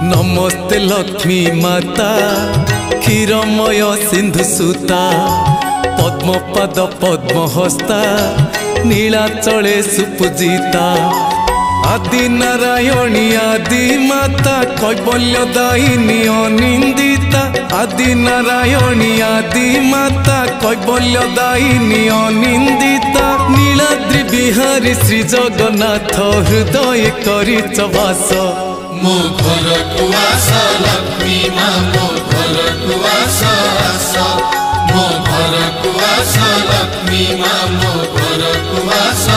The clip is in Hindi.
नमस्ते लक्ष्मी माता क्षीरमय सिंधु सुता पद्मपाद पद्महस्ता नीलाचले सुपूजिता आदि नारायणी आदि माता कैवल्यदायिनी अनिंदिता आदि नारायणी आदि माता कैवल्यदायिनी अनिंदिता नीलाद्रि बिहारी श्री जगन्नाथ हृदय करिच वास मो घर को आस लक्ष्मी माँ मो घर को आस मो घर को आस लक्ष्मी माँ मो घर को आस